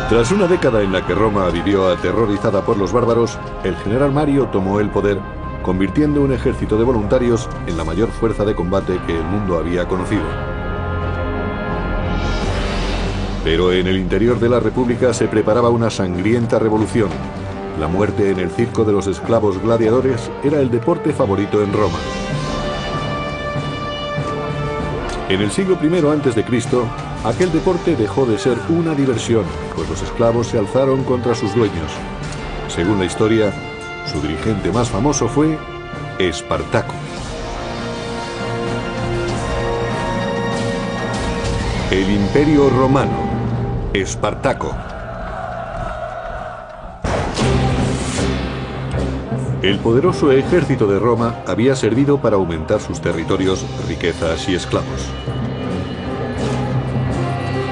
Tras una década en la que Roma vivió aterrorizada por los bárbaros, el general Mario tomó el poder, convirtiendo un ejército de voluntarios en la mayor fuerza de combate que el mundo había conocido. Pero en el interior de la República se preparaba una sangrienta revolución. La muerte en el circo de los esclavos gladiadores era el deporte favorito en Roma. En el siglo I a.C., aquel deporte dejó de ser una diversión, pues los esclavos se alzaron contra sus dueños. Según la historia, su dirigente más famoso fue Espartaco. El Imperio Romano. Espartaco. El poderoso ejército de Roma había servido para aumentar sus territorios, riquezas y esclavos.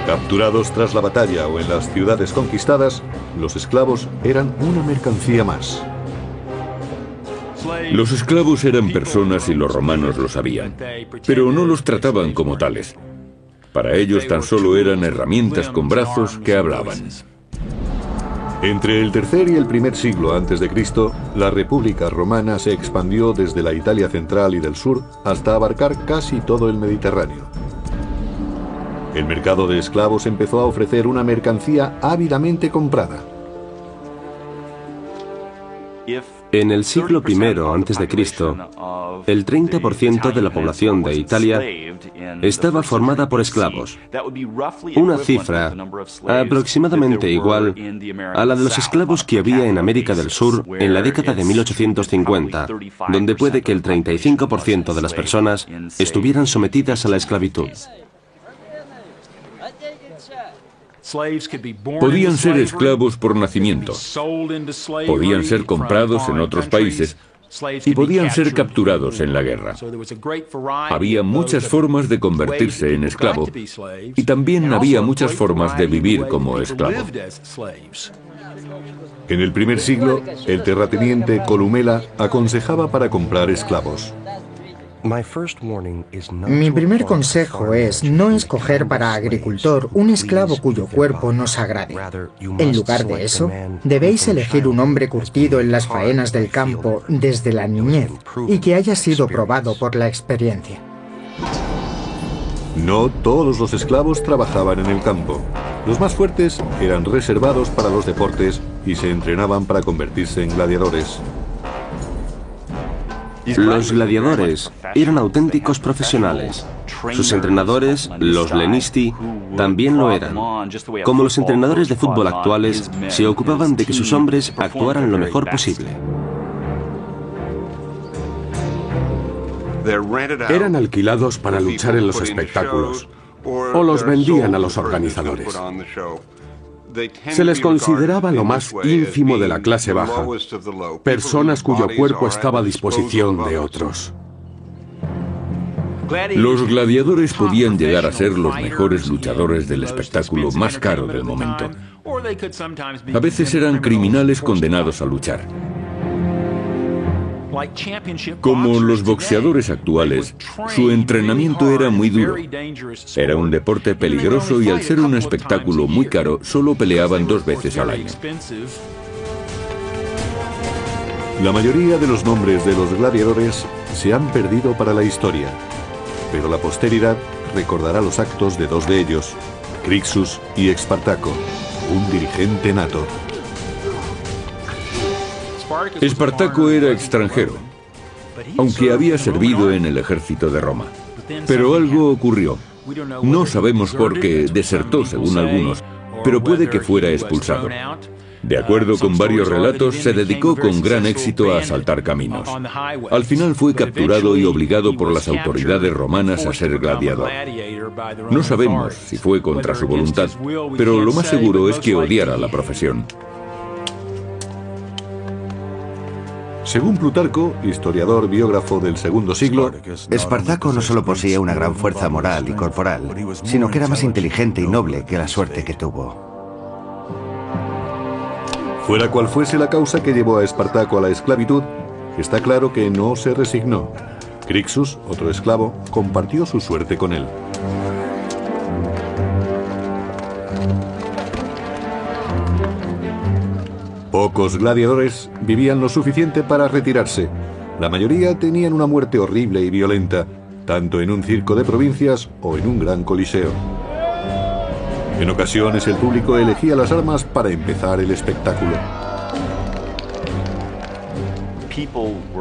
Capturados tras la batalla o en las ciudades conquistadas, los esclavos eran una mercancía más. Los esclavos eran personas y los romanos lo sabían, pero no los trataban como tales. Para ellos tan solo eran herramientas con brazos que hablaban. Entre el tercer y el primer siglo a.C., la República Romana se expandió desde la Italia central y del sur hasta abarcar casi todo el Mediterráneo. El mercado de esclavos empezó a ofrecer una mercancía ávidamente comprada. En el siglo I a.C., el 30% de la población de Italia estaba formada por esclavos, una cifra aproximadamente igual a la de los esclavos que había en América del Sur en la década de 1850, donde puede que el 35% de las personas estuvieran sometidas a la esclavitud. Podían ser esclavos por nacimiento, podían ser comprados en otros países y podían ser capturados en la guerra. Había muchas formas de convertirse en esclavo y también había muchas formas de vivir como esclavo. En el primer siglo, el terrateniente Columela aconsejaba para comprar esclavos. Mi primer consejo es no escoger para agricultor un esclavo cuyo cuerpo nos agrade. En lugar de eso, debéis elegir un hombre curtido en las faenas del campo desde la niñez y que haya sido probado por la experiencia. No todos los esclavos trabajaban en el campo. Los más fuertes eran reservados para los deportes y se entrenaban para convertirse en gladiadores. Los gladiadores eran auténticos profesionales. Sus entrenadores, los lenisti, también lo eran. Como los entrenadores de fútbol actuales, se ocupaban de que sus hombres actuaran lo mejor posible. Eran alquilados para luchar en los espectáculos o los vendían a los organizadores. Se les consideraba lo más ínfimo de la clase baja, personas cuyo cuerpo estaba a disposición de otros. Los gladiadores podían llegar a ser los mejores luchadores del espectáculo más caro del momento. A veces eran criminales condenados a luchar. Como los boxeadores actuales, su entrenamiento era muy duro. Era un deporte peligroso y al ser un espectáculo muy caro, solo peleaban 2 veces al año. La mayoría de los nombres de los gladiadores se han perdido para la historia, pero la posteridad recordará los actos de 2 de ellos, Crixus y Espartaco, un dirigente nato. Espartaco era extranjero, aunque había servido en el ejército de Roma. Pero algo ocurrió. No sabemos por qué desertó, según algunos, pero puede que fuera expulsado. De acuerdo con varios relatos, se dedicó con gran éxito a asaltar caminos. Al final fue capturado y obligado por las autoridades romanas a ser gladiador. No sabemos si fue contra su voluntad, pero lo más seguro es que odiara la profesión. Según Plutarco, historiador biógrafo del segundo siglo, Espartaco no solo poseía una gran fuerza moral y corporal, sino que era más inteligente y noble que la suerte que tuvo. Fuera cual fuese la causa que llevó a Espartaco a la esclavitud, está claro que no se resignó. Crixus, otro esclavo, compartió su suerte con él. Pocos gladiadores vivían lo suficiente para retirarse. La mayoría tenían una muerte horrible y violenta, tanto en un circo de provincias o en un gran coliseo. En ocasiones el público elegía las armas para empezar el espectáculo.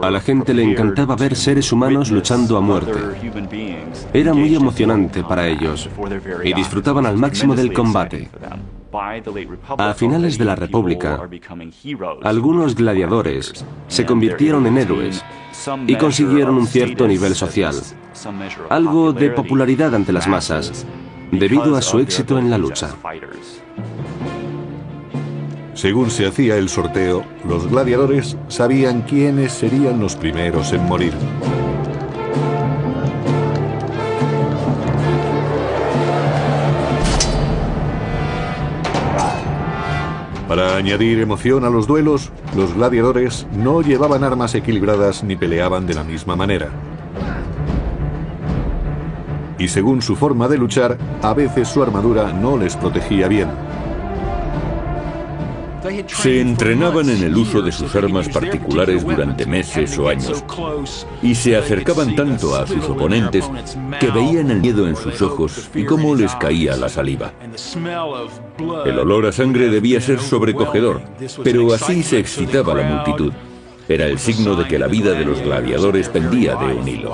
A la gente le encantaba ver seres humanos luchando a muerte. Era muy emocionante para ellos y disfrutaban al máximo del combate. A finales de la República, algunos gladiadores se convirtieron en héroes y consiguieron un cierto nivel social, algo de popularidad ante las masas, debido a su éxito en la lucha. Según se hacía el sorteo, los gladiadores sabían quiénes serían los primeros en morir. Para añadir emoción a los duelos, los gladiadores no llevaban armas equilibradas ni peleaban de la misma manera. Y según su forma de luchar, a veces su armadura no les protegía bien. Se entrenaban en el uso de sus armas particulares durante meses o años y se acercaban tanto a sus oponentes que veían el miedo en sus ojos y cómo les caía la saliva. El olor a sangre debía ser sobrecogedor, pero así se excitaba la multitud. Era el signo de que la vida de los gladiadores pendía de un hilo.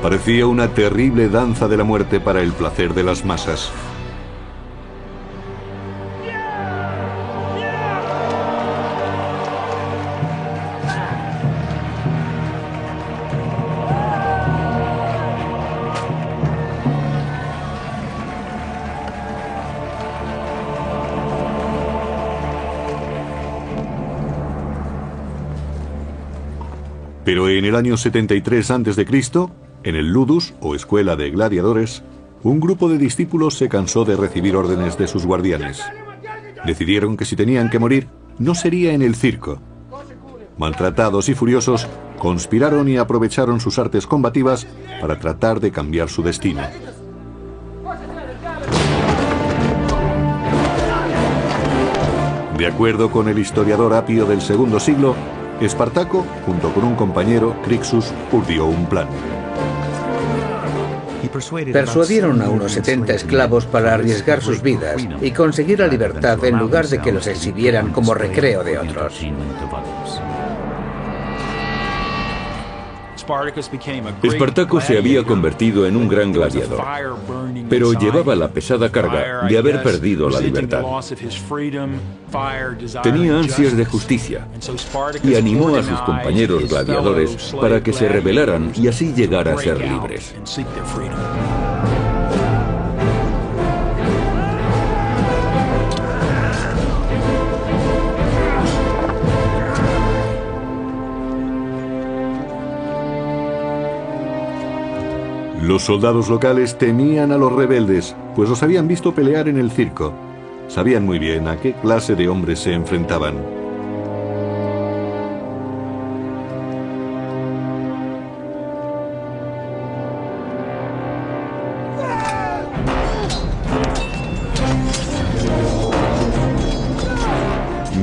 Parecía una terrible danza de la muerte para el placer de las masas. Pero en el año 73 a.C., en el Ludus, o escuela de gladiadores, un grupo de discípulos se cansó de recibir órdenes de sus guardianes. Decidieron que si tenían que morir, no sería en el circo. Maltratados y furiosos, conspiraron y aprovecharon sus artes combativas para tratar de cambiar su destino. De acuerdo con el historiador Apio del segundo siglo, Espartaco, junto con un compañero, Crixus, urdió un plan. Persuadieron a unos 70 esclavos para arriesgar sus vidas y conseguir la libertad en lugar de que los exhibieran como recreo de otros. Espartaco se había convertido en un gran gladiador, pero llevaba la pesada carga de haber perdido la libertad. Tenía ansias de justicia y animó a sus compañeros gladiadores para que se rebelaran y así llegar a ser libres. Los soldados locales temían a los rebeldes, pues los habían visto pelear en el circo. Sabían muy bien a qué clase de hombres se enfrentaban.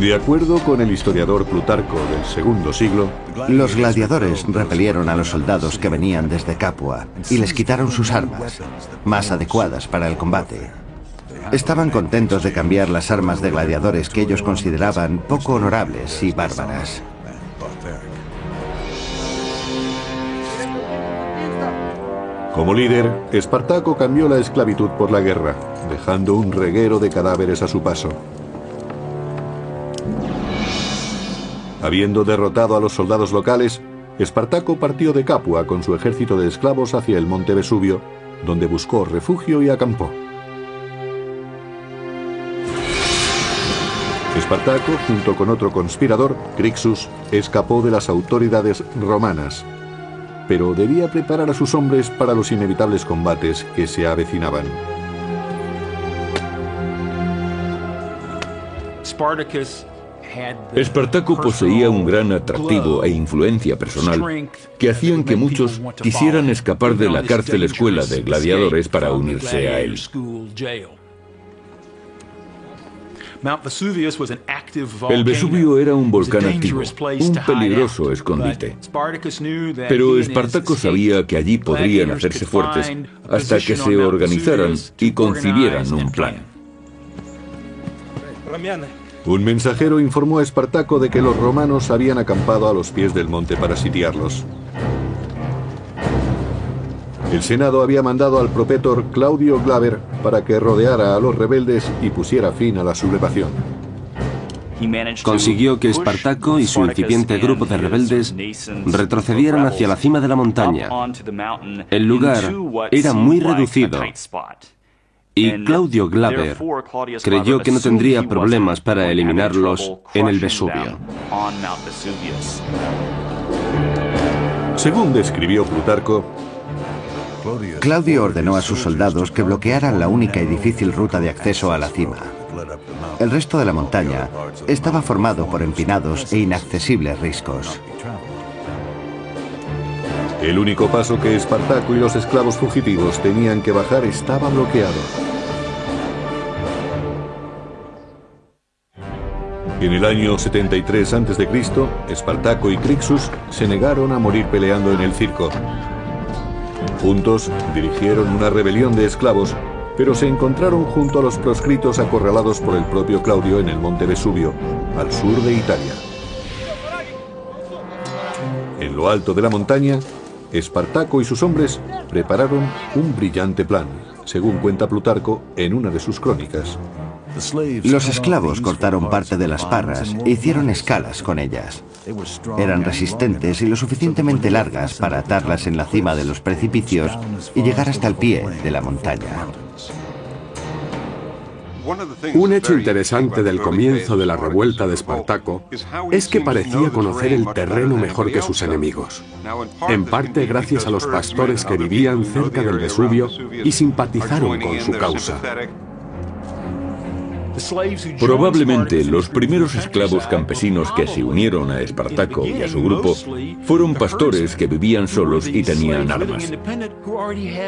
De acuerdo con el historiador Plutarco del segundo siglo, los gladiadores repelieron a los soldados que venían desde Capua y les quitaron sus armas, más adecuadas para el combate. Estaban contentos de cambiar las armas de gladiadores que ellos consideraban poco honorables y bárbaras. Como líder, Espartaco cambió la esclavitud por la guerra, dejando un reguero de cadáveres a su paso. Habiendo derrotado a los soldados locales, Espartaco partió de Capua con su ejército de esclavos hacia el monte Vesubio, donde buscó refugio y acampó. Espartaco, junto con otro conspirador, Crixus, escapó de las autoridades romanas, pero debía preparar a sus hombres para los inevitables combates que se avecinaban. Espartaco poseía un gran atractivo e influencia personal que hacían que muchos quisieran escapar de la cárcel escuela de gladiadores para unirse a él. El Vesubio era un volcán activo, un peligroso escondite. Pero Espartaco sabía que allí podrían hacerse fuertes hasta que se organizaran y concibieran un plan. Un mensajero informó a Espartaco de que los romanos habían acampado a los pies del monte para sitiarlos. El Senado había mandado al propetor Claudio Glaber para que rodeara a los rebeldes y pusiera fin a la sublevación. Consiguió que Espartaco y su incipiente grupo de rebeldes retrocedieran hacia la cima de la montaña. El lugar era muy reducido y Claudio Glaber creyó que no tendría problemas para eliminarlos en el Vesubio. Según describió Plutarco, Claudio ordenó a sus soldados que bloquearan la única y difícil ruta de acceso a la cima. El resto de la montaña estaba formado por empinados e inaccesibles riscos. el único paso que Espartaco y los esclavos fugitivos tenían que bajar estaba bloqueado. En el año 73 a.C., Espartaco y Crixus se negaron a morir peleando en el circo. Juntos dirigieron una rebelión de esclavos, pero se encontraron junto a los proscritos acorralados por el propio Claudio en el monte Vesubio, al sur de Italia. En lo alto de la montaña, Espartaco y sus hombres prepararon un brillante plan, según cuenta Plutarco en una de sus crónicas. Los esclavos cortaron parte de las parras e hicieron escalas con ellas. Eran resistentes y lo suficientemente largas para atarlas en la cima de los precipicios y llegar hasta el pie de la montaña. Un hecho interesante del comienzo de la revuelta de Espartaco es que parecía conocer el terreno mejor que sus enemigos, en parte gracias a los pastores que vivían cerca del Vesubio y simpatizaron con su causa. Probablemente los primeros esclavos campesinos que se unieron a Espartaco y a su grupo fueron pastores que vivían solos y tenían armas.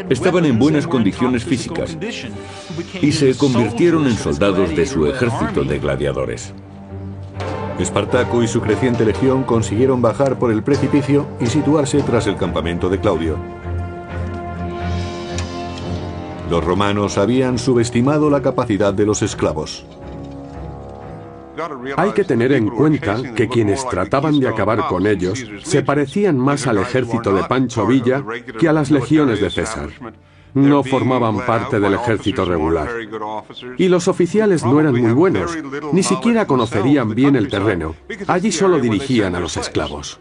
Estaban en buenas condiciones físicas y se convirtieron en soldados de su ejército de gladiadores. Espartaco y su creciente legión consiguieron bajar por el precipicio y situarse tras el campamento de Claudio. Los romanos habían subestimado la capacidad de los esclavos. Hay que tener en cuenta que quienes trataban de acabar con ellos se parecían más al ejército de Pancho Villa que a las legiones de César. No formaban parte del ejército regular. Y los oficiales no eran muy buenos, ni siquiera conocerían bien el terreno. Allí solo dirigían a los esclavos.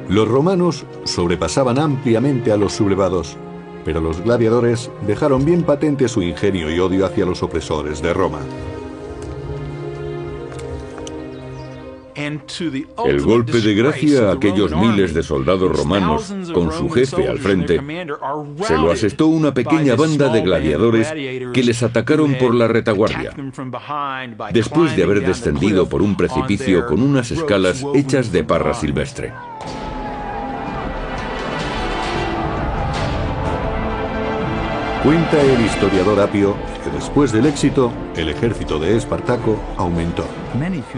Los romanos sobrepasaban ampliamente a los sublevados, pero los gladiadores dejaron bien patente su ingenio y odio hacia los opresores de Roma. El golpe de gracia a aquellos miles de soldados romanos con su jefe al frente se lo asestó una pequeña banda de gladiadores que les atacaron por la retaguardia, después de haber descendido por un precipicio con unas escalas hechas de parra silvestre. Cuenta el historiador Apio que después del éxito, el ejército de Espartaco aumentó.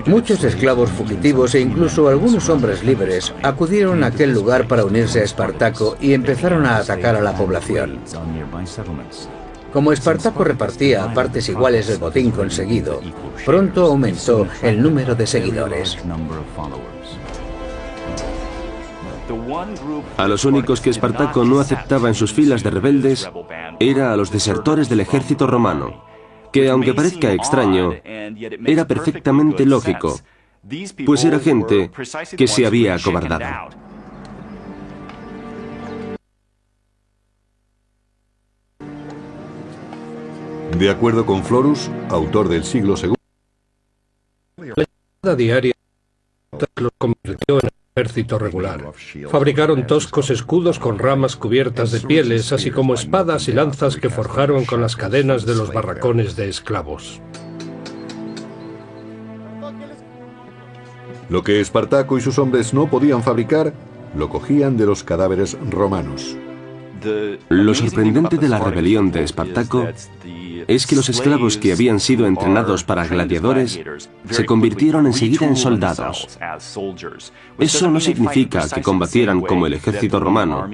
Muchos esclavos fugitivos e incluso algunos hombres libres acudieron a aquel lugar para unirse a Espartaco y empezaron a atacar a la población. Como Espartaco repartía partes iguales del botín conseguido, pronto aumentó el número de seguidores. A los únicos que Espartaco no aceptaba en sus filas de rebeldes era a los desertores del ejército romano, que aunque parezca extraño, era perfectamente lógico, pues era gente que se había acobardado. De acuerdo con Florus, autor del siglo II, la diaria los convirtió en ejército regular. Fabricaron toscos escudos con ramas cubiertas de pieles, así como espadas y lanzas que forjaron con las cadenas de los barracones de esclavos. Lo que Espartaco y sus hombres no podían fabricar, lo cogían de los cadáveres romanos. Lo sorprendente de la rebelión de Espartaco es que los esclavos que habían sido entrenados para gladiadores se convirtieron enseguida en soldados. Eso no significa que combatieran como el ejército romano,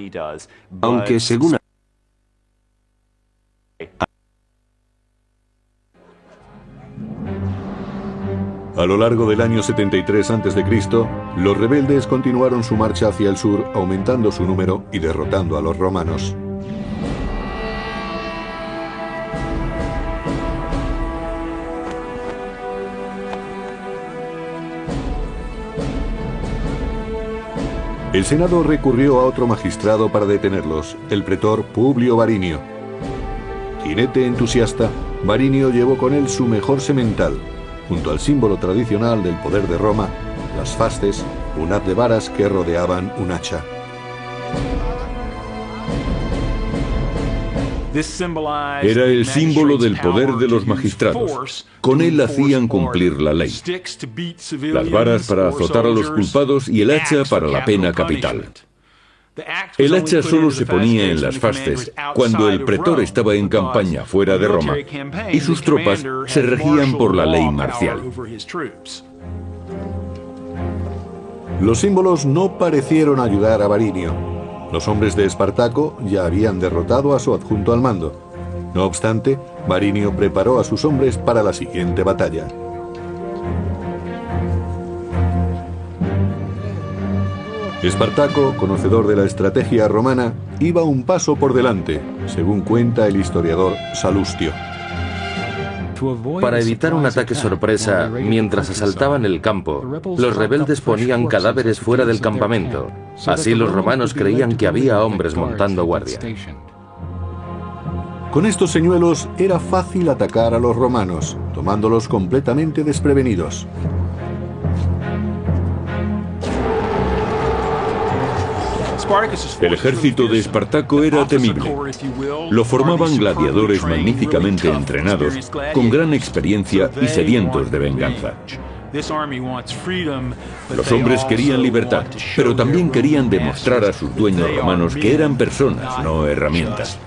aunque según A lo largo del año 73 a.C., los rebeldes continuaron su marcha hacia el sur, aumentando su número y derrotando a los romanos. El Senado recurrió a otro magistrado para detenerlos, el pretor Publio Varinio. Jinete entusiasta, Varinio llevó con él su mejor semental, junto al símbolo tradicional del poder de Roma, las fasces, un haz de varas que rodeaban un hacha. Era el símbolo del poder de los magistrados. Con él hacían cumplir la ley. Las varas para azotar a los culpados y el hacha para la pena capital. El hacha solo se ponía en las fasces cuando el pretor estaba en campaña fuera de Roma y sus tropas se regían por la ley marcial. Los símbolos no parecieron ayudar a Varinio. Los hombres de Espartaco ya habían derrotado a su adjunto al mando. No obstante, Varinio preparó a sus hombres para la siguiente batalla. Espartaco, conocedor de la estrategia romana, iba un paso por delante, según cuenta el historiador Salustio. Para evitar un ataque sorpresa mientras asaltaban el campo, los rebeldes ponían cadáveres fuera del campamento. Así los romanos creían que había hombres montando guardia. Con estos señuelos era fácil atacar a los romanos, tomándolos completamente desprevenidos. El ejército de Espartaco era temible. Lo formaban gladiadores magníficamente entrenados, con gran experiencia y sedientos de venganza. Los hombres querían libertad, pero también querían demostrar a sus dueños romanos que eran personas, no herramientas.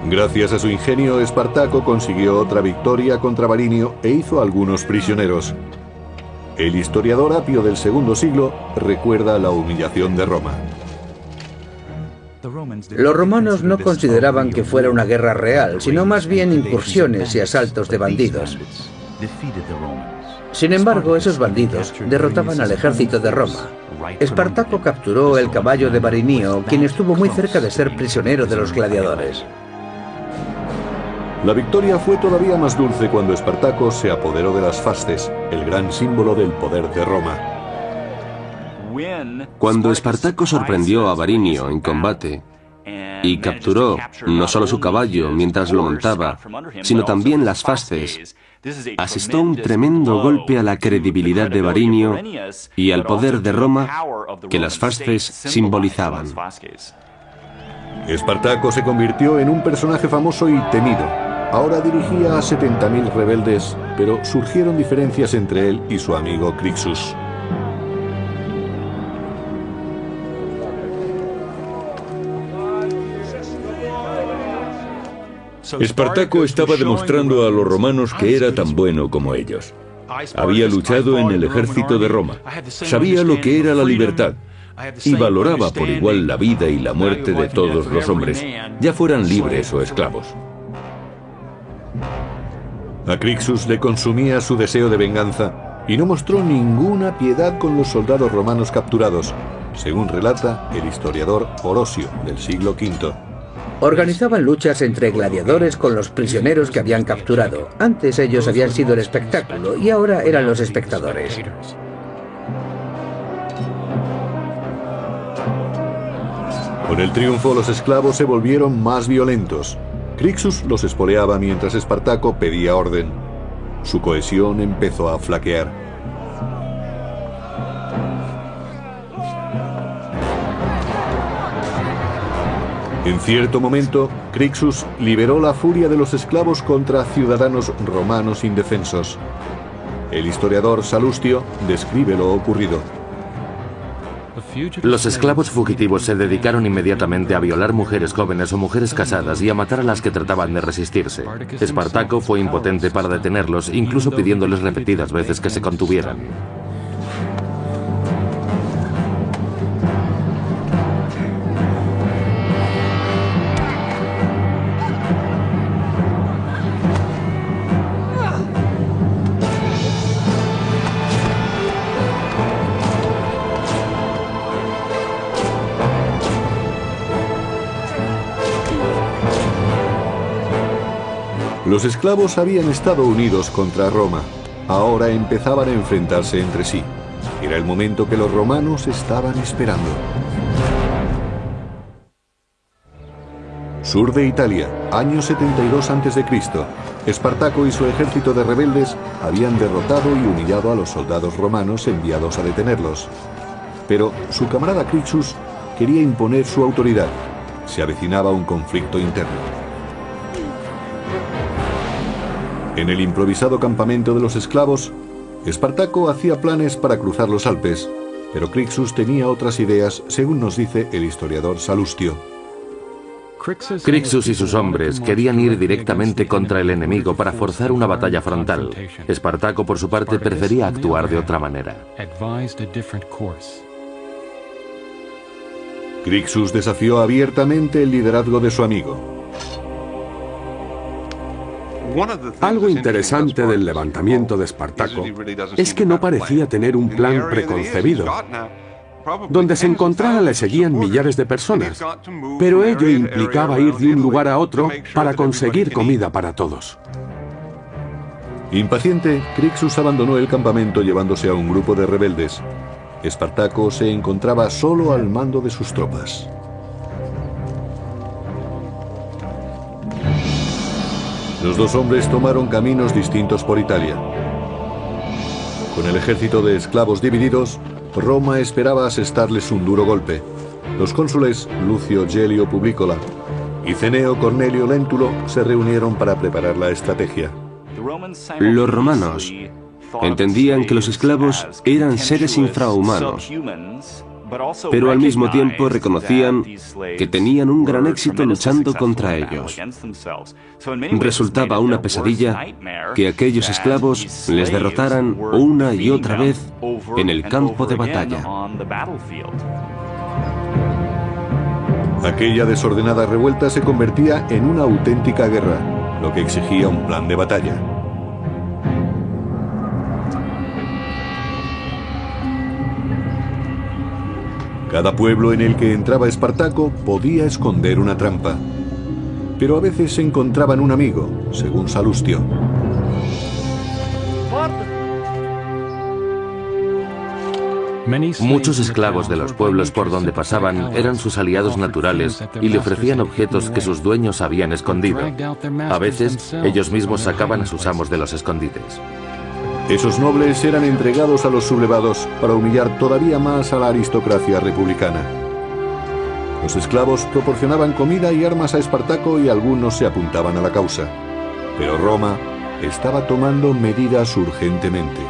Gracias a su ingenio, Espartaco consiguió otra victoria contra Varinio e hizo algunos prisioneros. El historiador Apio del segundo siglo recuerda la humillación de Roma. Los romanos no consideraban que fuera una guerra real, sino más bien incursiones y asaltos de bandidos. Sin embargo, esos bandidos derrotaban al ejército de Roma. Espartaco capturó el caballo de Varinio, quien estuvo muy cerca de ser prisionero de los gladiadores. La victoria fue todavía más dulce cuando Espartaco se apoderó de las fasces, el gran símbolo del poder de Roma. Cuando Espartaco sorprendió a Varinio en combate y capturó no solo su caballo mientras lo montaba, sino también las fasces, asestó un tremendo golpe a la credibilidad de Varinio y al poder de Roma que las fasces simbolizaban. Espartaco se convirtió en un personaje famoso y temido. Ahora dirigía a 70.000 rebeldes, pero surgieron diferencias entre él y su amigo Crixus. Espartaco estaba demostrando a los romanos que era tan bueno como ellos. Había luchado en el ejército de Roma, sabía lo que era la libertad y valoraba por igual la vida y la muerte de todos los hombres, ya fueran libres o esclavos. A Crixus le consumía su deseo de venganza y no mostró ninguna piedad con los soldados romanos capturados, según relata el historiador Orosio del siglo V. Organizaban luchas entre gladiadores con los prisioneros que habían capturado. Antes ellos habían sido el espectáculo y ahora eran los espectadores. Con el triunfo, los esclavos se volvieron más violentos. Crixus los espoleaba mientras Espartaco pedía orden. Su cohesión empezó a flaquear. En cierto momento, Crixus liberó la furia de los esclavos contra ciudadanos romanos indefensos. El historiador Salustio describe lo ocurrido. Los esclavos fugitivos se dedicaron inmediatamente a violar mujeres jóvenes o mujeres casadas y a matar a las que trataban de resistirse. Espartaco fue impotente para detenerlos, incluso pidiéndoles repetidas veces que se contuvieran. Los esclavos habían estado unidos contra Roma. Ahora empezaban a enfrentarse entre sí. Era el momento que los romanos estaban esperando. Sur de Italia, año 72 a.C. Espartaco y su ejército de rebeldes habían derrotado y humillado a los soldados romanos enviados a detenerlos. Pero su camarada Crixus quería imponer su autoridad. Se avecinaba un conflicto interno. En el improvisado campamento de los esclavos, Espartaco hacía planes para cruzar los Alpes, pero Crixus tenía otras ideas, según nos dice el historiador Salustio. Crixus y sus hombres querían ir directamente contra el enemigo para forzar una batalla frontal. Espartaco, por su parte, prefería actuar de otra manera. Crixus desafió abiertamente el liderazgo de su amigo. Algo interesante del levantamiento de Espartaco es que no parecía tener un plan preconcebido. Donde se encontrara le seguían millares de personas, pero ello implicaba ir de un lugar a otro para conseguir comida para todos. Impaciente, Crixus abandonó el campamento llevándose a un grupo de rebeldes. Espartaco se encontraba solo al mando de sus tropas. Los dos hombres tomaron caminos distintos por Italia. Con el ejército de esclavos divididos, Roma esperaba asestarles un duro golpe. Los cónsules Lucio Gelio Publicola y Cneo Cornelio Lentulo se reunieron para preparar la estrategia. Los romanos entendían que los esclavos eran seres infrahumanos, pero al mismo tiempo reconocían que tenían un gran éxito luchando contra ellos. Resultaba una pesadilla que aquellos esclavos les derrotaran una y otra vez en el campo de batalla. Aquella desordenada revuelta se convertía en una auténtica guerra, lo que exigía un plan de batalla. Cada pueblo en el que entraba Espartaco podía esconder una trampa. Pero a veces se encontraban un amigo, según Salustio. Muchos esclavos de los pueblos por donde pasaban eran sus aliados naturales y le ofrecían objetos que sus dueños habían escondido. A veces, ellos mismos sacaban a sus amos de los escondites. Esos nobles eran entregados a los sublevados para humillar todavía más a la aristocracia republicana. Los esclavos proporcionaban comida y armas a Espartaco y algunos se apuntaban a la causa. Pero Roma estaba tomando medidas urgentemente.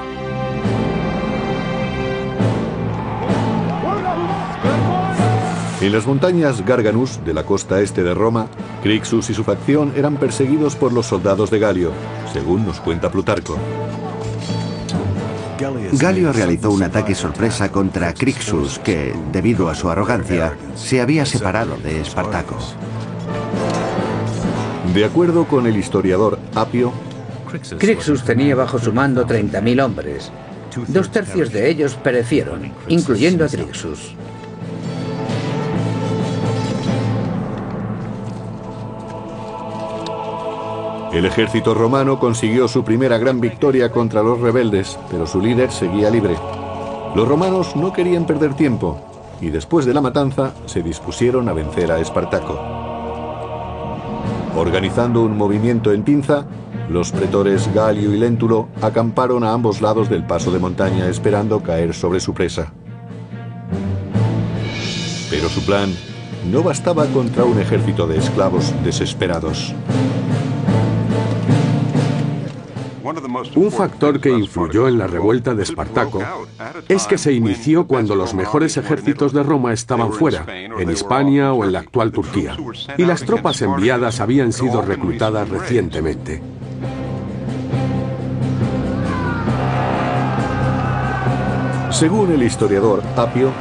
En las montañas Garganus, de la costa este de Roma, Crixus y su facción eran perseguidos por los soldados de Galio, según nos cuenta Plutarco. Galio realizó un ataque sorpresa contra Crixus que, debido a su arrogancia, se había separado de Espartaco. De acuerdo con el historiador Apio, Crixus tenía bajo su mando 30.000 hombres. 2/3 de ellos perecieron, incluyendo a Crixus. el ejército romano consiguió su primera gran victoria contra los rebeldes, pero su líder seguía libre. Los romanos no querían perder tiempo, y después de la matanza se dispusieron a vencer a Espartaco. Organizando un movimiento en pinza, los pretores Galio y Lentulo acamparon a ambos lados del paso de montaña esperando caer sobre su presa. Pero su plan no bastaba contra un ejército de esclavos desesperados. Un factor que influyó en la revuelta de Espartaco es que se inició cuando los mejores ejércitos de Roma estaban fuera, en Hispania o en la actual Turquía, y las tropas enviadas habían sido reclutadas recientemente. Según el historiador Apio,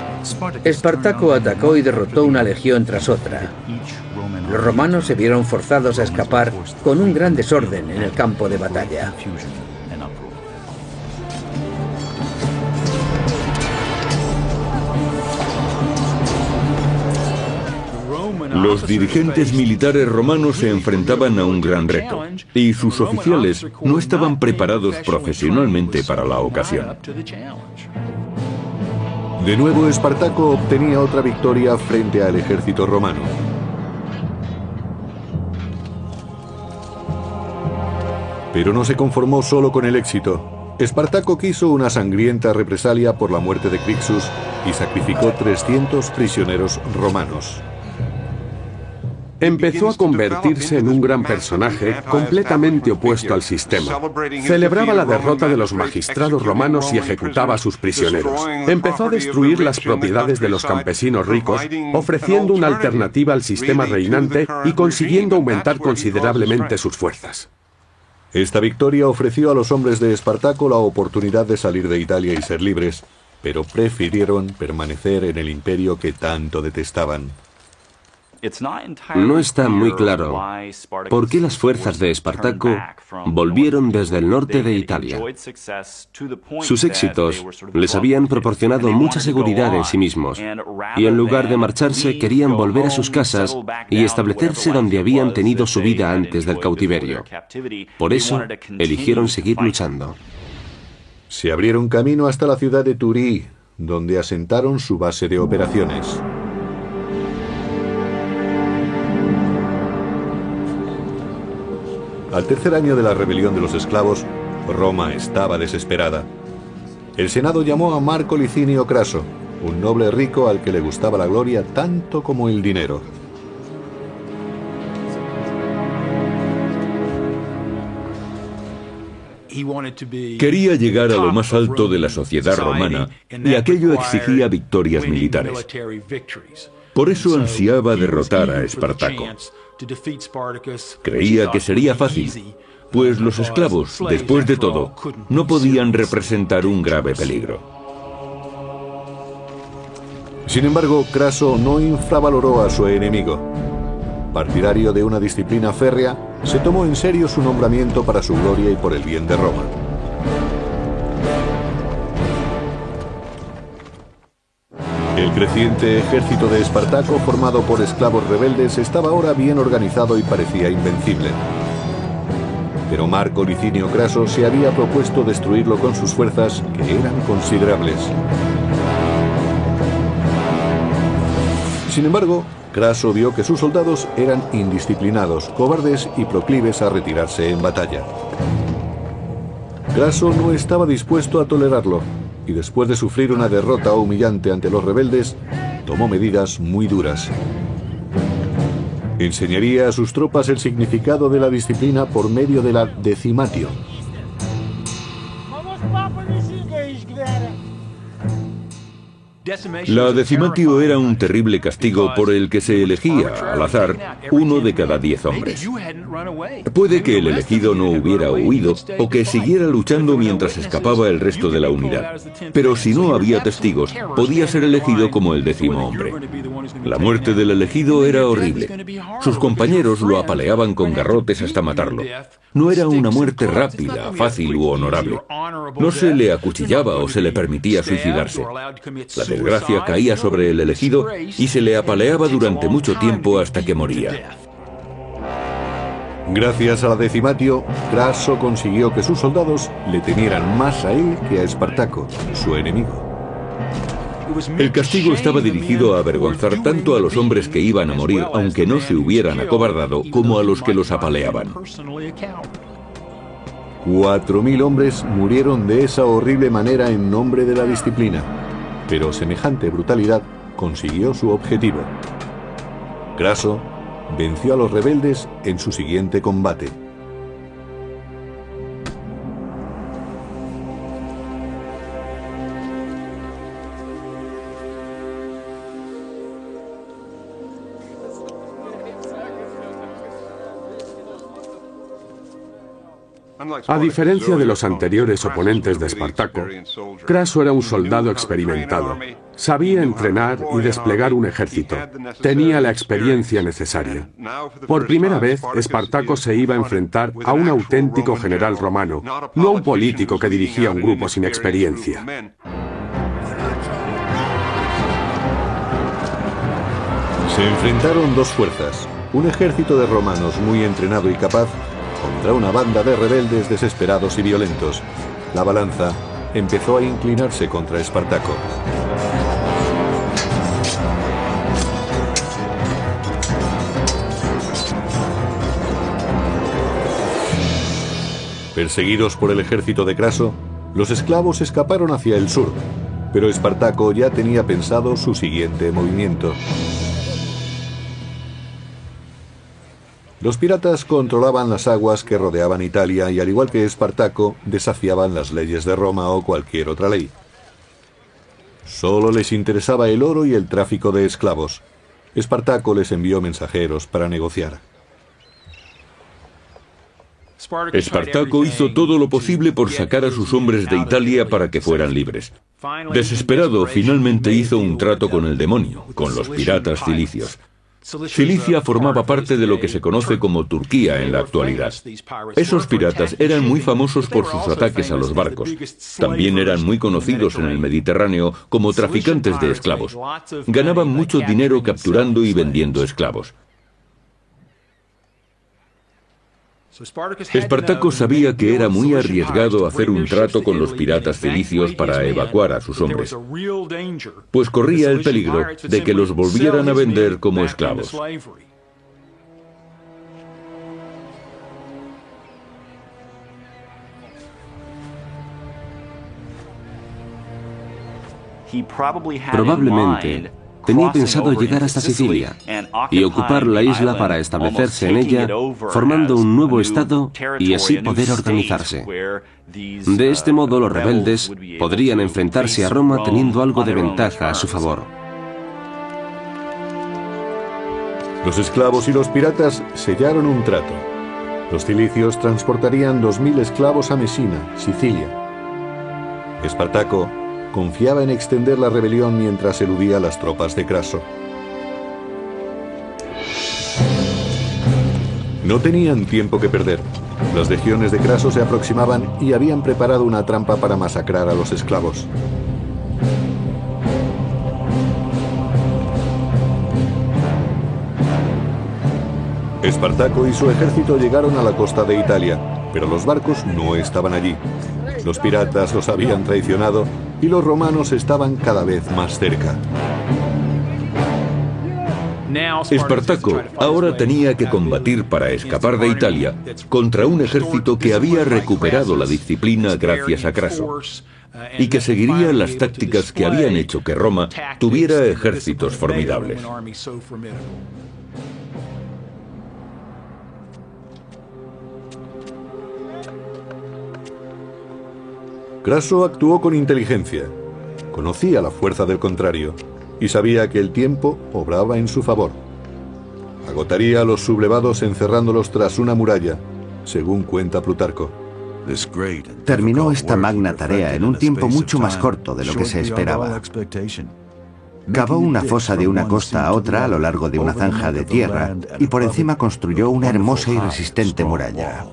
Espartaco atacó y derrotó una legión tras otra. Los romanos se vieron forzados a escapar con un gran desorden en el campo de batalla. Los dirigentes militares romanos se enfrentaban a un gran reto, y sus oficiales no estaban preparados profesionalmente para la ocasión. De nuevo Espartaco obtenía otra victoria frente al ejército romano. Pero no se conformó solo con el éxito. Espartaco quiso una sangrienta represalia por la muerte de Crixus y sacrificó 300 prisioneros romanos. Empezó a convertirse en un gran personaje completamente opuesto al sistema. Celebraba la derrota de los magistrados romanos y ejecutaba a sus prisioneros. Empezó a destruir las propiedades de los campesinos ricos, ofreciendo una alternativa al sistema reinante y consiguiendo aumentar considerablemente sus fuerzas. Esta victoria ofreció a los hombres de Espartaco la oportunidad de salir de Italia y ser libres, pero prefirieron permanecer en el imperio que tanto detestaban. No está muy claro por qué las fuerzas de Espartaco volvieron desde el norte de Italia. Sus éxitos les habían proporcionado mucha seguridad en sí mismos, y en lugar de marcharse querían volver a sus casas y establecerse donde habían tenido su vida antes del cautiverio. Por eso, eligieron seguir luchando. Se abrieron camino hasta la ciudad de Turí, donde asentaron su base de operaciones. Al tercer año de la rebelión de los esclavos, Roma estaba desesperada. El Senado llamó a Marco Licinio Craso, un noble rico al que le gustaba la gloria tanto como el dinero. Quería llegar a lo más alto de la sociedad romana, y aquello exigía victorias militares. Por eso ansiaba derrotar a Espartaco. Creía que sería fácil, pues los esclavos, después de todo, no podían representar un grave peligro. Sin embargo, Craso no infravaloró a su enemigo. Partidario de una disciplina férrea, se tomó en serio su nombramiento para su gloria y por el bien de Roma. El creciente ejército de Espartaco, formado por esclavos rebeldes, estaba ahora bien organizado y parecía invencible. Pero Marco Licinio Craso se había propuesto destruirlo con sus fuerzas, que eran considerables. Sin embargo, Craso vio que sus soldados eran indisciplinados, cobardes y proclives a retirarse en batalla. Craso no estaba dispuesto a tolerarlo, y después de sufrir una derrota humillante ante los rebeldes, tomó medidas muy duras. Enseñaría a sus tropas el significado de la disciplina por medio de la decimatio. La decimatio era un terrible castigo por el que se elegía, al azar, 1 de cada 10 hombres. Puede que el elegido no hubiera huido o que siguiera luchando mientras escapaba el resto de la unidad. Pero si no había testigos, podía ser elegido como el 10º hombre. La muerte del elegido era horrible. Sus compañeros lo apaleaban con garrotes hasta matarlo. No era una muerte rápida, fácil u honorable. No se le acuchillaba o se le permitía suicidarse. La desgracia caía sobre el elegido y se le apaleaba durante mucho tiempo hasta que moría. Gracias a la decimatio, Craso consiguió que sus soldados le temieran más a él que a Espartaco, su enemigo. El castigo estaba dirigido a avergonzar tanto a los hombres que iban a morir, aunque no se hubieran acobardado, como a los que los apaleaban. 4000 hombres murieron de esa horrible manera en nombre de la disciplina, pero semejante brutalidad consiguió su objetivo. Craso venció a los rebeldes en su siguiente combate. A diferencia de los anteriores oponentes de Espartaco, Craso era un soldado experimentado. Sabía entrenar y desplegar un ejército. Tenía la experiencia necesaria. Por primera vez, Espartaco se iba a enfrentar a un auténtico general romano, no a un político que dirigía un grupo sin experiencia. Se enfrentaron dos fuerzas, un ejército de romanos muy entrenado y capaz contra una banda de rebeldes desesperados y violentos. La balanza empezó a inclinarse contra Espartaco. Perseguidos por el ejército de Craso, los esclavos escaparon hacia el sur, pero Espartaco ya tenía pensado su siguiente movimiento. Los piratas controlaban las aguas que rodeaban Italia y, al igual que Espartaco, desafiaban las leyes de Roma o cualquier otra ley. Solo les interesaba el oro y el tráfico de esclavos. Espartaco les envió mensajeros para negociar. Espartaco hizo todo lo posible por sacar a sus hombres de Italia para que fueran libres. Desesperado, finalmente hizo un trato con el demonio, con los piratas cilicios. Cilicia formaba parte de lo que se conoce como Turquía en la actualidad. Esos piratas eran muy famosos por sus ataques a los barcos. También eran muy conocidos en el Mediterráneo como traficantes de esclavos. Ganaban mucho dinero capturando y vendiendo esclavos. Espartaco sabía que era muy arriesgado hacer un trato con los piratas cilicios para evacuar a sus hombres, pues corría el peligro de que los volvieran a vender como esclavos. Probablemente tenía pensado llegar hasta Sicilia y ocupar la isla para establecerse en ella, formando un nuevo estado y así poder organizarse. De este modo, los rebeldes podrían enfrentarse a Roma teniendo algo de ventaja a su favor. Los esclavos y los piratas sellaron un trato. Los cilicios transportarían 2000 esclavos a Mesina, Sicilia. Espartaco confiaba en extender la rebelión mientras eludía a las tropas de Craso. No tenían tiempo que perder. Las legiones de Craso se aproximaban y habían preparado una trampa para masacrar a los esclavos. Espartaco y su ejército llegaron a la costa de Italia, pero los barcos no estaban allí. Los piratas los habían traicionado y los romanos estaban cada vez más cerca. Espartaco ahora tenía que combatir para escapar de Italia contra un ejército que había recuperado la disciplina gracias a Craso y que seguiría las tácticas que habían hecho que Roma tuviera ejércitos formidables. Craso actuó con inteligencia. Conocía la fuerza del contrario y sabía que el tiempo obraba en su favor. Agotaría a los sublevados encerrándolos tras una muralla, según cuenta Plutarco. Terminó esta magna tarea en un tiempo mucho más corto de lo que se esperaba. Cavó una fosa de una costa a otra a lo largo de una zanja de tierra y por encima construyó una hermosa y resistente muralla.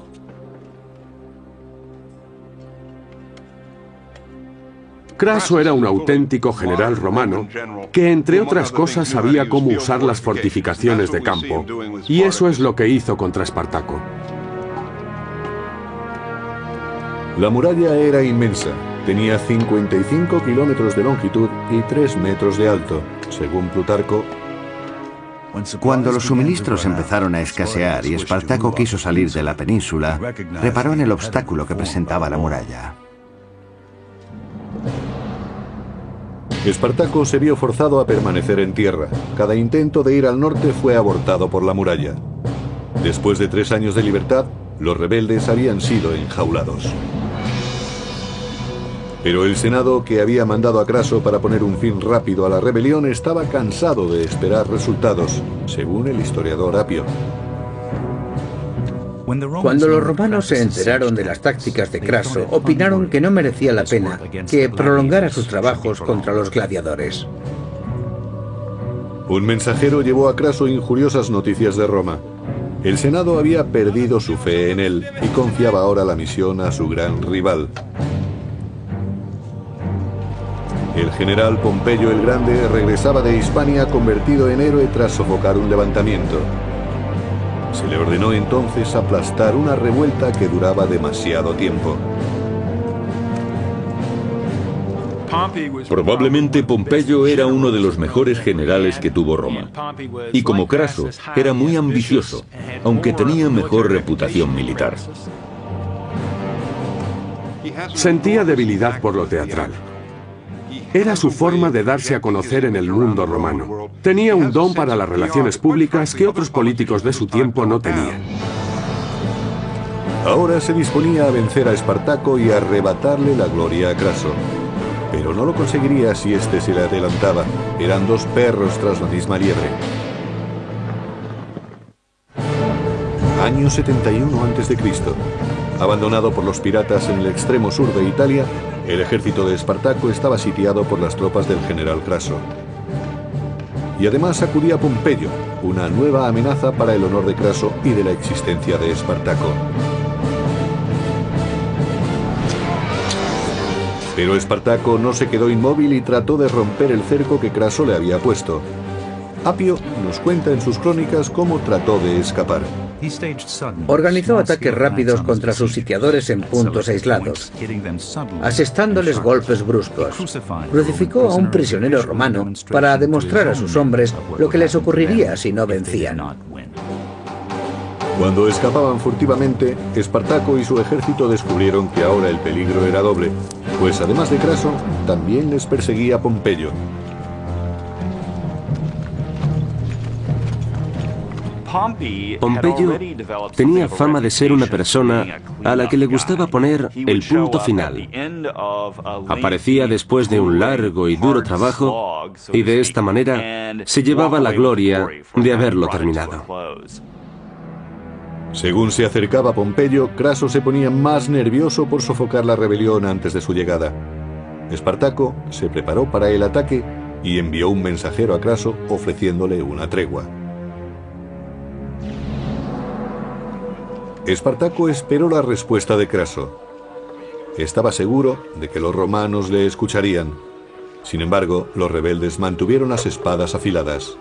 Craso era un auténtico general romano que, entre otras cosas, sabía cómo usar las fortificaciones de campo, y eso es lo que hizo contra Espartaco. La muralla era inmensa. Tenía 55 kilómetros de longitud y 3 metros de alto, según Plutarco. Cuando los suministros empezaron a escasear y Espartaco quiso salir de la península, reparó en el obstáculo que presentaba la muralla. Espartaco se vio forzado a permanecer en tierra. Cada intento de ir al norte fue abortado por la muralla. Después de 3 años de libertad, los rebeldes habían sido enjaulados. Pero el Senado, que había mandado a Craso para poner un fin rápido a la rebelión, estaba cansado de esperar resultados, según el historiador Apio. Cuando los romanos se enteraron de las tácticas de Craso, opinaron que no merecía la pena que prolongara sus trabajos contra los gladiadores. Un mensajero llevó a Craso injuriosas noticias de Roma. El Senado había perdido su fe en él y confiaba ahora la misión a su gran rival. El general Pompeyo el Grande regresaba de Hispania convertido en héroe tras sofocar un levantamiento. Se le ordenó entonces aplastar una revuelta que duraba demasiado tiempo. Probablemente Pompeyo era uno de los mejores generales que tuvo Roma. Y como Craso, era muy ambicioso, aunque tenía mejor reputación militar. Sentía debilidad por lo teatral. Era su forma de darse a conocer en el mundo romano. Tenía un don para las relaciones públicas que otros políticos de su tiempo no tenían. Ahora se disponía a vencer a Espartaco y a arrebatarle la gloria a Craso. Pero no lo conseguiría si éste se le adelantaba. Eran 2 perros tras la misma liebre. Año 71 a.C. Abandonado por los piratas en el extremo sur de Italia, el ejército de Espartaco estaba sitiado por las tropas del general Craso. Y además acudía Pompeyo, una nueva amenaza para el honor de Craso y de la existencia de Espartaco. Pero Espartaco no se quedó inmóvil y trató de romper el cerco que Craso le había puesto. Apio nos cuenta en sus crónicas cómo trató de escapar. Organizó ataques rápidos contra sus sitiadores en puntos aislados, asestándoles golpes bruscos. Crucificó a un prisionero romano para demostrar a sus hombres lo que les ocurriría si no vencían. Cuando escapaban furtivamente, Espartaco y su ejército descubrieron que ahora el peligro era doble, pues además de Craso, también les perseguía Pompeyo. Pompeyo tenía fama de ser una persona a la que le gustaba poner el punto final. Aparecía después de un largo y duro trabajo y de esta manera se llevaba la gloria de haberlo terminado. Según se acercaba Pompeyo, Craso se ponía más nervioso por sofocar la rebelión antes de su llegada. Espartaco se preparó para el ataque y envió un mensajero a Craso ofreciéndole una tregua. Espartaco esperó la respuesta de Craso. Estaba seguro de que los romanos le escucharían. Sin embargo, los rebeldes mantuvieron las espadas afiladas.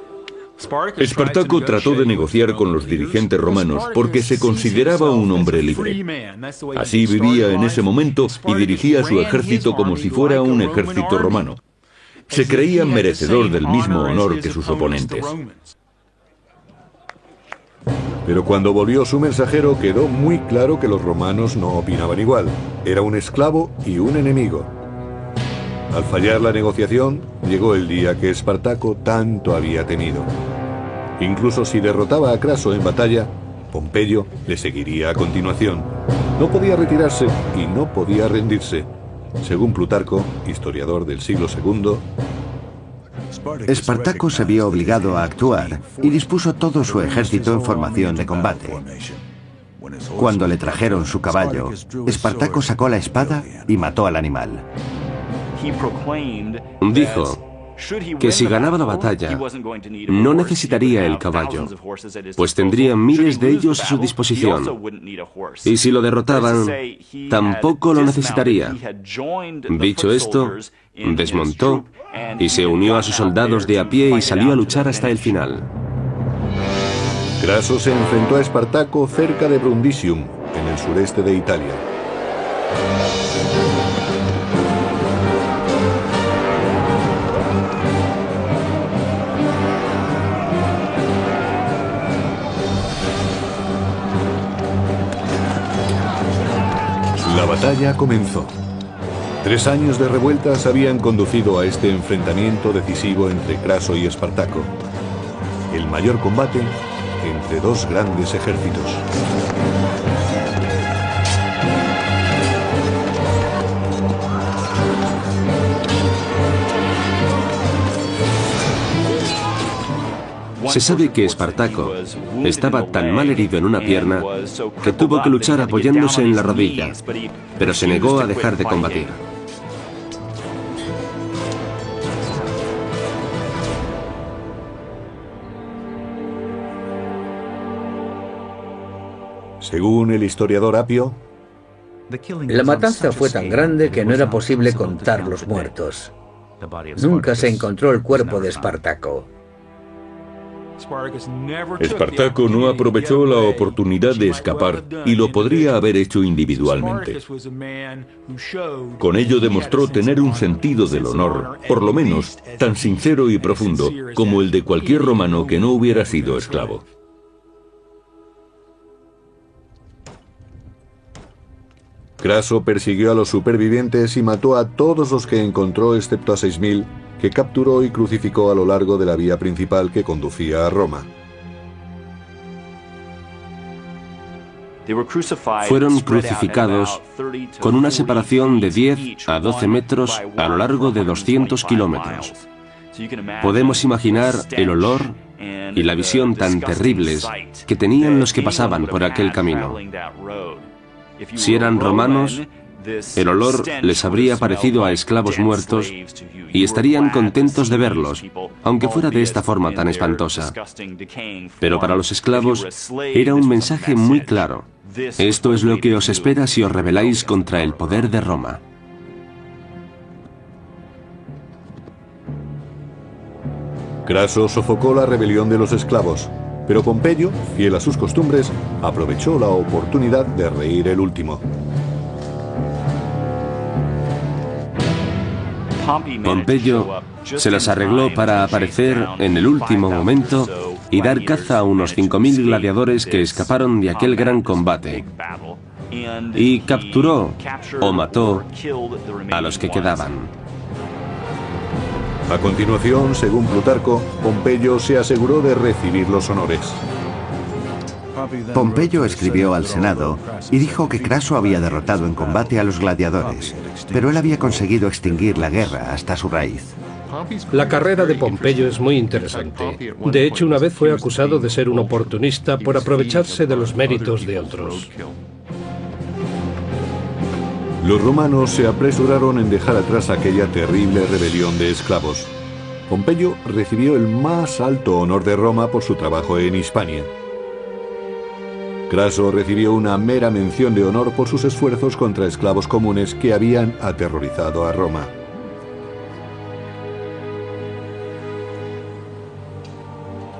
Espartaco trató de negociar con los dirigentes romanos porque se consideraba un hombre libre. Así vivía en ese momento y dirigía su ejército como si fuera un ejército romano. Se creía merecedor del mismo honor que sus oponentes. Pero cuando volvió su mensajero quedó muy claro que los romanos no opinaban igual. Era un esclavo y un enemigo. Al fallar la negociación, llegó el día que Espartaco tanto había temido. Incluso si derrotaba a Craso en batalla, Pompeyo le seguiría a continuación. No podía retirarse y no podía rendirse. Según Plutarco, historiador del siglo II, Espartaco se vio obligado a actuar y dispuso todo su ejército en formación de combate. Cuando le trajeron su caballo, Espartaco sacó la espada y mató al animal. Dijo que si ganaba la batalla, no necesitaría el caballo, pues tendría miles de ellos a su disposición. Y si lo derrotaban, tampoco lo necesitaría. Dicho esto, desmontó y se unió a sus soldados de a pie y salió a luchar hasta el final. Craso se enfrentó a Espartaco cerca de Brundisium, en el sureste de Italia. La batalla comenzó. 3 años de revueltas habían conducido a este enfrentamiento decisivo entre Craso y Espartaco, el mayor combate entre dos grandes ejércitos. Se sabe que Espartaco estaba tan mal herido en una pierna que tuvo que luchar apoyándose en la rodilla, pero se negó a dejar de combatir. Según el historiador Apio, la matanza fue tan grande que no era posible contar los muertos. Nunca se encontró el cuerpo de Espartaco. Espartaco no aprovechó la oportunidad de escapar y lo podría haber hecho individualmente. Con ello demostró tener un sentido del honor, por lo menos tan sincero y profundo como el de cualquier romano que no hubiera sido esclavo. Craso persiguió a los supervivientes y mató a todos los que encontró excepto a 6.000 que capturó y crucificó a lo largo de la vía principal que conducía a Roma. Fueron crucificados con una separación de 10 a 12 metros a lo largo de 200 kilómetros. Podemos imaginar el olor y la visión tan terribles que tenían los que pasaban por aquel camino. Si eran romanos, el olor les habría parecido a esclavos muertos y estarían contentos de verlos, aunque fuera de esta forma tan espantosa. Pero para los esclavos era un mensaje muy claro. Esto es lo que os espera si os rebeláis contra el poder de Roma. Craso sofocó la rebelión de los esclavos, pero Pompeyo, fiel a sus costumbres, aprovechó la oportunidad de reír el último. Pompeyo se las arregló para aparecer en el último momento y dar caza a unos 5.000 gladiadores que escaparon de aquel gran combate, y capturó o mató a los que quedaban. A continuación, según Plutarco, Pompeyo se aseguró de recibir los honores. Pompeyo escribió al Senado y dijo que Craso había derrotado en combate a los gladiadores, pero él había conseguido extinguir la guerra hasta su raíz. La carrera de Pompeyo es muy interesante. De hecho, una vez fue acusado de ser un oportunista por aprovecharse de los méritos de otros. Los romanos se apresuraron en dejar atrás aquella terrible rebelión de esclavos. Pompeyo recibió el más alto honor de Roma por su trabajo en Hispania. Craso recibió una mera mención de honor por sus esfuerzos contra esclavos comunes que habían aterrorizado a Roma.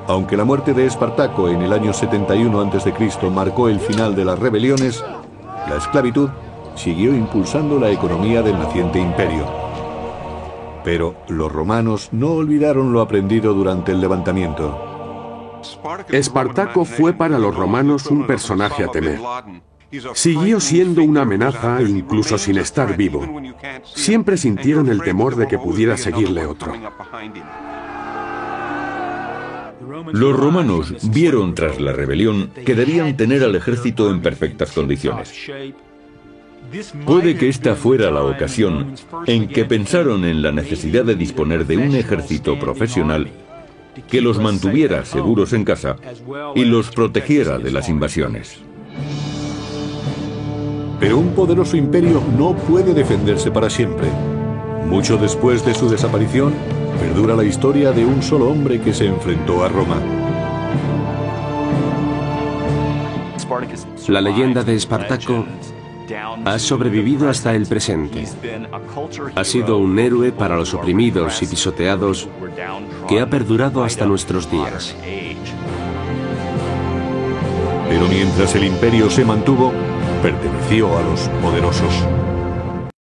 Aunque la muerte de Espartaco en el año 71 a.C. marcó el final de las rebeliones, la esclavitud siguió impulsando la economía del naciente imperio. Pero los romanos no olvidaron lo aprendido durante el levantamiento. Espartaco fue para los romanos un personaje a temer. Siguió siendo una amenaza incluso sin estar vivo. Siempre sintieron el temor de que pudiera seguirle otro. Los romanos vieron tras la rebelión que debían tener al ejército en perfectas condiciones. Puede que esta fuera la ocasión en que pensaron en la necesidad de disponer de un ejército profesional que los mantuviera seguros en casa y los protegiera de las invasiones. Pero un poderoso imperio no puede defenderse para siempre. Mucho después de su desaparición, perdura la historia de un solo hombre que se enfrentó a Roma. La leyenda de Espartaco ha sobrevivido hasta el presente. Ha sido un héroe para los oprimidos y pisoteados que ha perdurado hasta nuestros días. Pero mientras el imperio se mantuvo, perteneció a los poderosos.